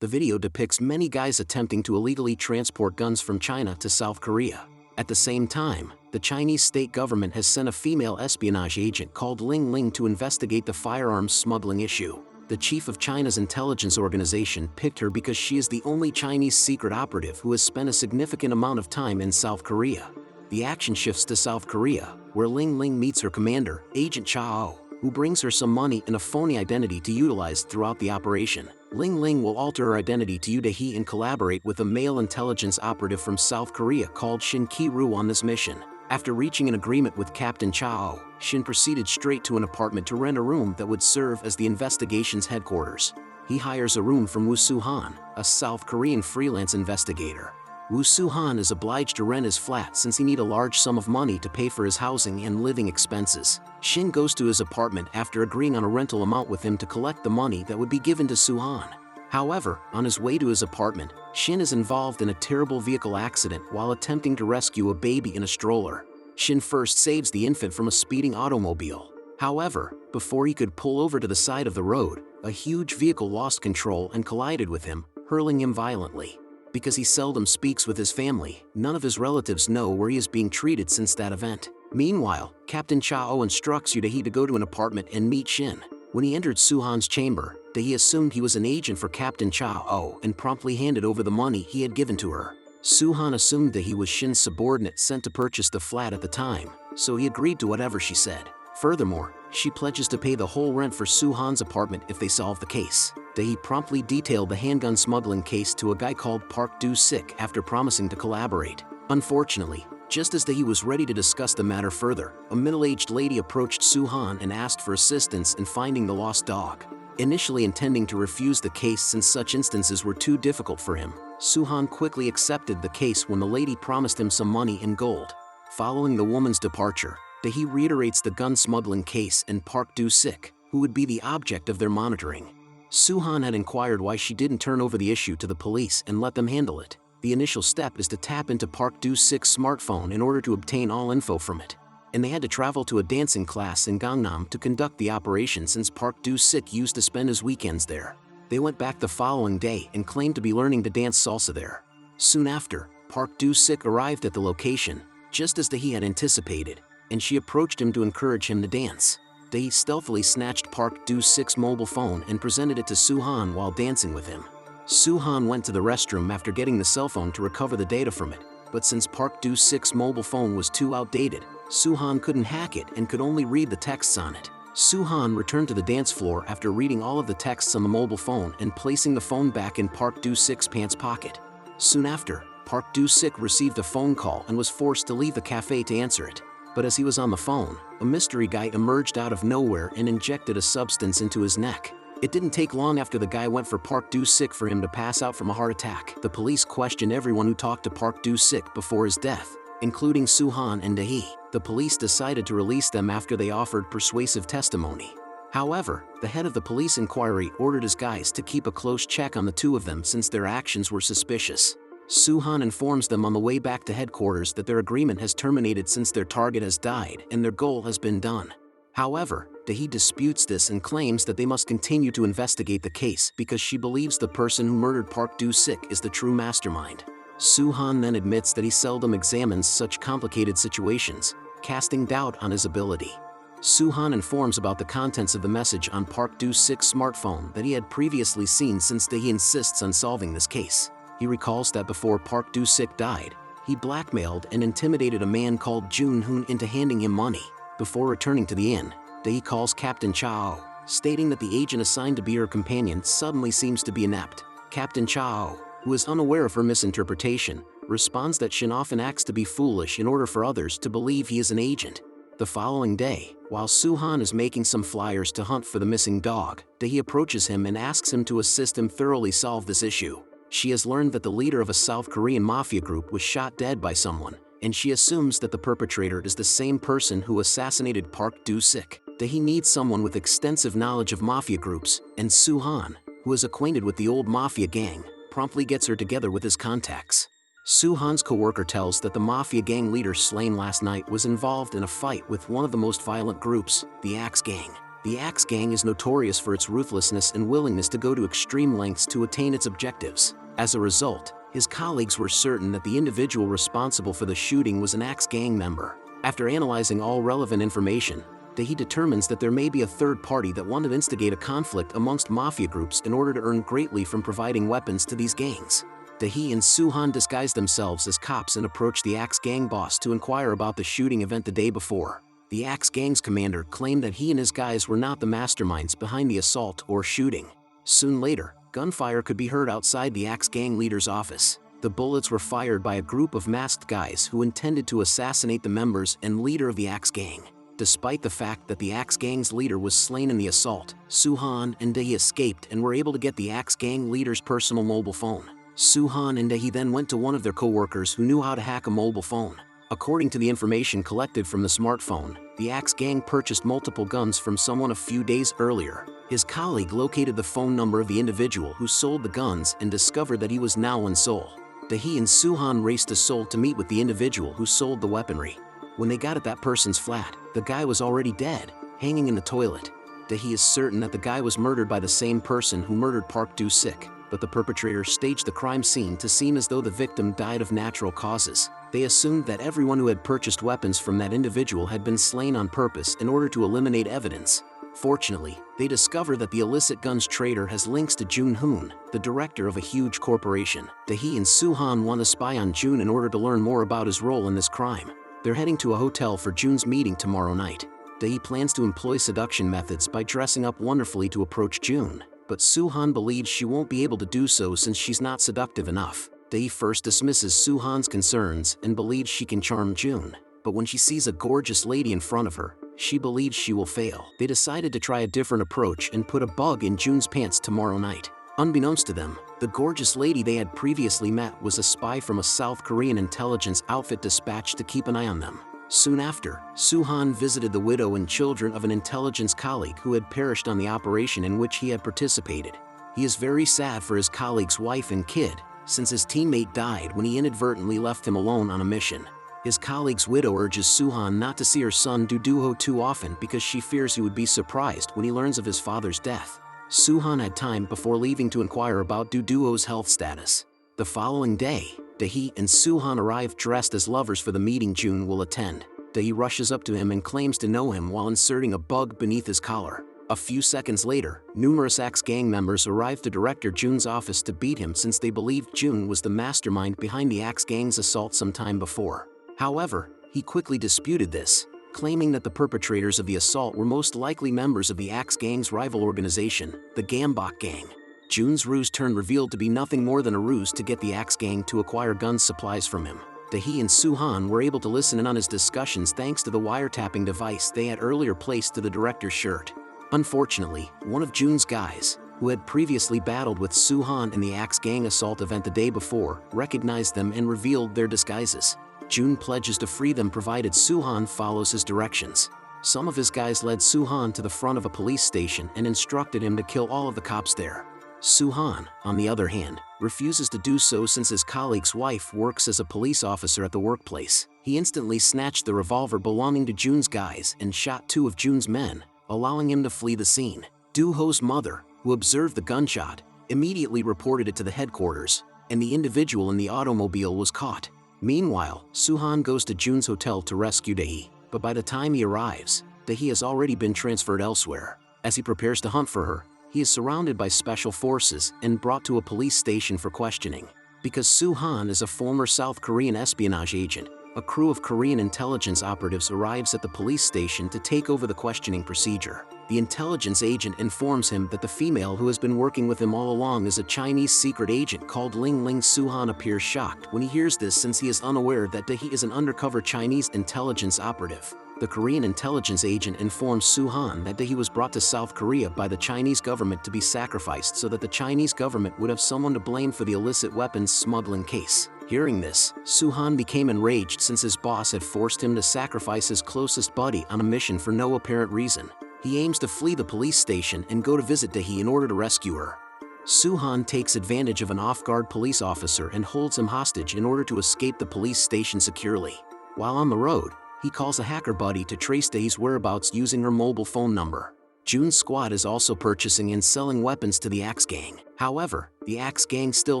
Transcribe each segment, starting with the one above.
The video depicts many guys attempting to illegally transport guns from China to South Korea. At the same time, the Chinese state government has sent a female espionage agent called Ling Ling to investigate the firearms smuggling issue. The chief of China's intelligence organization picked her because she is the only Chinese secret operative who has spent a significant amount of time in South Korea. The action shifts to South Korea, where Ling Ling meets her commander, Agent Chao, who brings her some money and a phony identity to utilize throughout the operation. Ling Ling will alter her identity to Yudahi and collaborate with a male intelligence operative from South Korea called Shin Ki-ru on this mission. After reaching an agreement with Captain Chao, Shin proceeded straight to an apartment to rent a room that would serve as the investigation's headquarters. He hires a room from Woo Soo-han, a South Korean freelance investigator. Woo Soo-han is obliged to rent his flat since he needs a large sum of money to pay for his housing and living expenses. Shin goes to his apartment after agreeing on a rental amount with him to collect the money that would be given to Soo-han. However, on his way to his apartment, Shin is involved in a terrible vehicle accident while attempting to rescue a baby in a stroller. Shin first saves the infant from a speeding automobile. However, before he could pull over to the side of the road, a huge vehicle lost control and collided with him, hurling him violently. Because he seldom speaks with his family, none of his relatives know where he is being treated since that event. Meanwhile, Captain Chao instructs Yudahi to go to an apartment and meet Shin. When he entered Soo-han's chamber, Dahi assumed he was an agent for Captain Chao and promptly handed over the money he had given to her. Soo-han assumed that he was Shin's subordinate sent to purchase the flat at the time, so he agreed to whatever she said. Furthermore, she pledges to pay the whole rent for Soo-han's apartment if they solve the case. Dahi promptly detailed the handgun smuggling case to a guy called Park Do-sik after promising to collaborate. Unfortunately, just as Dahi was ready to discuss the matter further, a middle-aged lady approached Soo-han and asked for assistance in finding the lost dog. Initially intending to refuse the case since such instances were too difficult for him, Soo-han quickly accepted the case when the lady promised him some money in gold. Following the woman's departure, Dahi reiterates the gun smuggling case and Park Do-sik, who would be the object of their monitoring. Soo-han had inquired why she didn't turn over the issue to the police and let them handle it. The initial step is to tap into Park Do-sik's smartphone in order to obtain all info from it. And they had to travel to a dancing class in Gangnam to conduct the operation since Park Do-sik used to spend his weekends there. They went back the following day and claimed to be learning to dance salsa there. Soon after, Park Do-sik arrived at the location, just as Dahi had anticipated, and she approached him to encourage him to dance. Dahi stealthily snatched Park Do-sik's mobile phone and presented it to Soo-han while dancing with him. Soo-han went to the restroom after getting the cell phone to recover the data from it, but since Park Do-sik's mobile phone was too outdated, Soo-han couldn't hack it and could only read the texts on it. Soo-han returned to the dance floor after reading all of the texts on the mobile phone and placing the phone back in Park Do-sik's pants pocket. Soon after, Park Do-sik received a phone call and was forced to leave the cafe to answer it. But as he was on the phone, a mystery guy emerged out of nowhere and injected a substance into his neck. It didn't take long after the guy went for Park Do-sik for him to pass out from a heart attack. The police questioned everyone who talked to Park Do-sik before his death, including Soo-han and Dahi. The police decided to release them after they offered persuasive testimony. However, the head of the police inquiry ordered his guys to keep a close check on the two of them since their actions were suspicious. Soo-han informs them on the way back to headquarters that their agreement has terminated since their target has died and their goal has been done. However, Dahi disputes this and claims that they must continue to investigate the case because she believes the person who murdered Park Do-sik is the true mastermind. Soo-han then admits that he seldom examines such complicated situations, casting doubt on his ability. Soo-han informs about the contents of the message on Park Do-sik's smartphone that he had previously seen since Dahi insists on solving this case. He recalls that before Park Do-sik died, he blackmailed and intimidated a man called Jun-hoon into handing him money. Before returning to the inn, Dahi calls Captain Chao, stating that the agent assigned to be her companion suddenly seems to be inept. Captain Chao, who is unaware of her misinterpretation, responds that Shin often acts to be foolish in order for others to believe he is an agent. The following day, while Soo-han is making some flyers to hunt for the missing dog, Dahi approaches him and asks him to assist him thoroughly solve this issue. She has learned that the leader of a South Korean mafia group was shot dead by someone, and she assumes that the perpetrator is the same person who assassinated Park Do-sik. Dahi needs someone with extensive knowledge of mafia groups, and Soo-han, who is acquainted with the old mafia gang, promptly gets her together with his contacts. Soo-han's co-worker tells that the mafia gang leader slain last night was involved in a fight with one of the most violent groups, the Axe Gang. The Axe Gang is notorious for its ruthlessness and willingness to go to extreme lengths to attain its objectives. As a result, his colleagues were certain that the individual responsible for the shooting was an Axe Gang member. After analyzing all relevant information, he determines that there may be a third party that wanted to instigate a conflict amongst mafia groups in order to earn greatly from providing weapons to these gangs. He and Suhan disguise themselves as cops and approach the Axe Gang boss to inquire about the shooting event the day before. The Axe Gang's commander claimed that he and his guys were not the masterminds behind the assault or shooting. Soon later, gunfire could be heard outside the Axe Gang leader's office. The bullets were fired by a group of masked guys who intended to assassinate the members and leader of the Axe Gang. Despite the fact that the Axe Gang's leader was slain in the assault, Suhan and Dahi escaped and were able to get the Axe Gang leader's personal mobile phone. Suhan and Dahi then went to one of their co-workers who knew how to hack a mobile phone. According to the information collected from the smartphone, the Axe Gang purchased multiple guns from someone a few days earlier. His colleague located the phone number of the individual who sold the guns and discovered that he was now in Seoul. Dahi and Suhan raced to Seoul to meet with the individual who sold the weaponry. When they got at that person's flat, the guy was already dead, hanging in the toilet. Dahi is certain that the guy was murdered by the same person who murdered Park Do-sik, but the perpetrator staged the crime scene to seem as though the victim died of natural causes. They assumed that everyone who had purchased weapons from that individual had been slain on purpose in order to eliminate evidence. Fortunately, they discover that the illicit guns trader has links to Jun Hoon, the director of a huge corporation. Dahi and Suhan want to spy on Jun in order to learn more about his role in this crime. They're heading to a hotel for Jun's meeting tomorrow night. Dahi plans to employ seduction methods by dressing up wonderfully to approach Jun, but Suhan believes she won't be able to do so since she's not seductive enough. Dahi first dismisses Suhan's concerns and believes she can charm Jun, but when she sees a gorgeous lady in front of her, she believes she will fail. They decided to try a different approach and put a bug in Jun's pants tomorrow night. Unbeknownst to them, the gorgeous lady they had previously met was a spy from a South Korean intelligence outfit dispatched to keep an eye on them. Soon after, Suhan visited the widow and children of an intelligence colleague who had perished on the operation in which he had participated. He is very sad for his colleague's wife and kid, since his teammate died when he inadvertently left him alone on a mission. His colleague's widow urges Suhan not to see her son Do-ho too often because she fears he would be surprised when he learns of his father's death. Suhan had time before leaving to inquire about Do-ho's health status. The following day, Dahi and Suhan arrive dressed as lovers for the meeting Jun will attend. Dahi rushes up to him and claims to know him while inserting a bug beneath his collar. A few seconds later, numerous Axe Gang members arrive to Director Jun's office to beat him since they believed Jun was the mastermind behind the Axe Gang's assault some time before. However, he quickly disputed this, claiming that the perpetrators of the assault were most likely members of the Axe Gang's rival organization, the Gambok Gang. Jun's ruse turned revealed to be nothing more than a ruse to get the Axe Gang to acquire gun supplies from him. Dahi and Suhan were able to listen in on his discussions thanks to the wiretapping device they had earlier placed to the director's shirt. Unfortunately, one of Jun's guys, who had previously battled with Suhan in the Axe Gang assault event the day before, recognized them and revealed their disguises. Jun pledges to free them provided Suhan follows his directions. Some of his guys led Suhan to the front of a police station and instructed him to kill all of the cops there. Suhan, on the other hand, refuses to do so since his colleague's wife works as a police officer at the workplace. He instantly snatched the revolver belonging to Jun's guys and shot two of Jun's men, allowing him to flee the scene. Do-ho's mother, who observed the gunshot, immediately reported it to the headquarters, and the individual in the automobile was caught. Meanwhile, Suhan goes to Jun's hotel to rescue Dahi, but by the time he arrives, Dahi has already been transferred elsewhere. As he prepares to hunt for her, he is surrounded by special forces and brought to a police station for questioning. Because Suhan is a former South Korean espionage agent, a crew of Korean intelligence operatives arrives at the police station to take over the questioning procedure. The intelligence agent informs him that the female who has been working with him all along is a Chinese secret agent called Ling Ling. Suhan appears shocked when he hears this since he is unaware that Dahi is an undercover Chinese intelligence operative. The Korean intelligence agent informs Suhan that Dahi was brought to South Korea by the Chinese government to be sacrificed so that the Chinese government would have someone to blame for the illicit weapons smuggling case. Hearing this, Suhan became enraged since his boss had forced him to sacrifice his closest buddy on a mission for no apparent reason. He aims to flee the police station and go to visit Dahi in order to rescue her. Suhan takes advantage of an off-guard police officer and holds him hostage in order to escape the police station securely. While on the road, he calls a hacker buddy to trace Dahi's whereabouts using her mobile phone number. Jun's squad is also purchasing and selling weapons to the Axe Gang. However, the Axe Gang still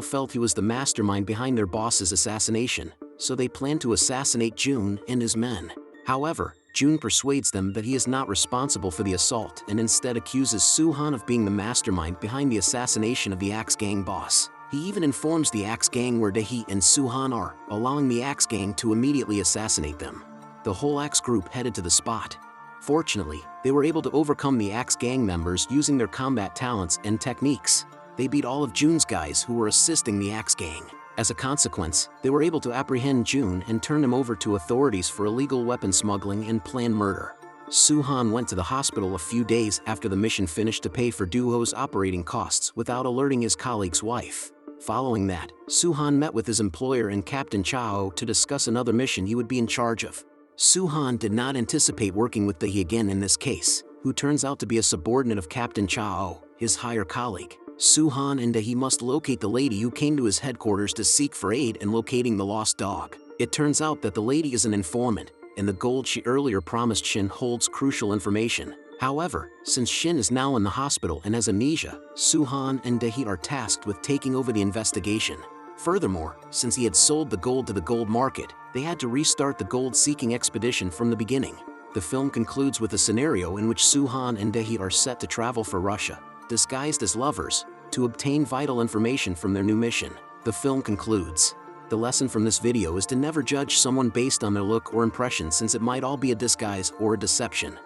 felt he was the mastermind behind their boss's assassination, so they plan to assassinate Jun and his men. However, Jun persuades them that he is not responsible for the assault and instead accuses Su-han of being the mastermind behind the assassination of the Axe Gang boss. He even informs the Axe Gang where Dae-hee and Su-han are, allowing the Axe Gang to immediately assassinate them. The whole Axe group headed to the spot. Fortunately, they were able to overcome the Axe Gang members using their combat talents and techniques. They beat all of Jun's guys who were assisting the Axe Gang. As a consequence, they were able to apprehend Jun and turn him over to authorities for illegal weapon smuggling and planned murder. Su-han went to the hospital a few days after the mission finished to pay for Duho's operating costs without alerting his colleague's wife. Following that, Su-han met with his employer and Captain Chao to discuss another mission he would be in charge of. Su-han did not anticipate working with Dae-hee again in this case, who turns out to be a subordinate of Captain Chao, his higher colleague. Su-han and Dae-hee must locate the lady who came to his headquarters to seek for aid in locating the lost dog. It turns out that the lady is an informant, and the gold she earlier promised Shin holds crucial information. However, since Shin is now in the hospital and has amnesia, Su-han and Dae-hee are tasked with taking over the investigation. Furthermore, since he had sold the gold to the gold market, they had to restart the gold-seeking expedition from the beginning. The film concludes with a scenario in which Su-han and Dae-hee are set to travel for Russia, disguised as lovers, to obtain vital information from their new mission. The film concludes. The lesson from this video is to never judge someone based on their look or impression, since it might all be a disguise or a deception.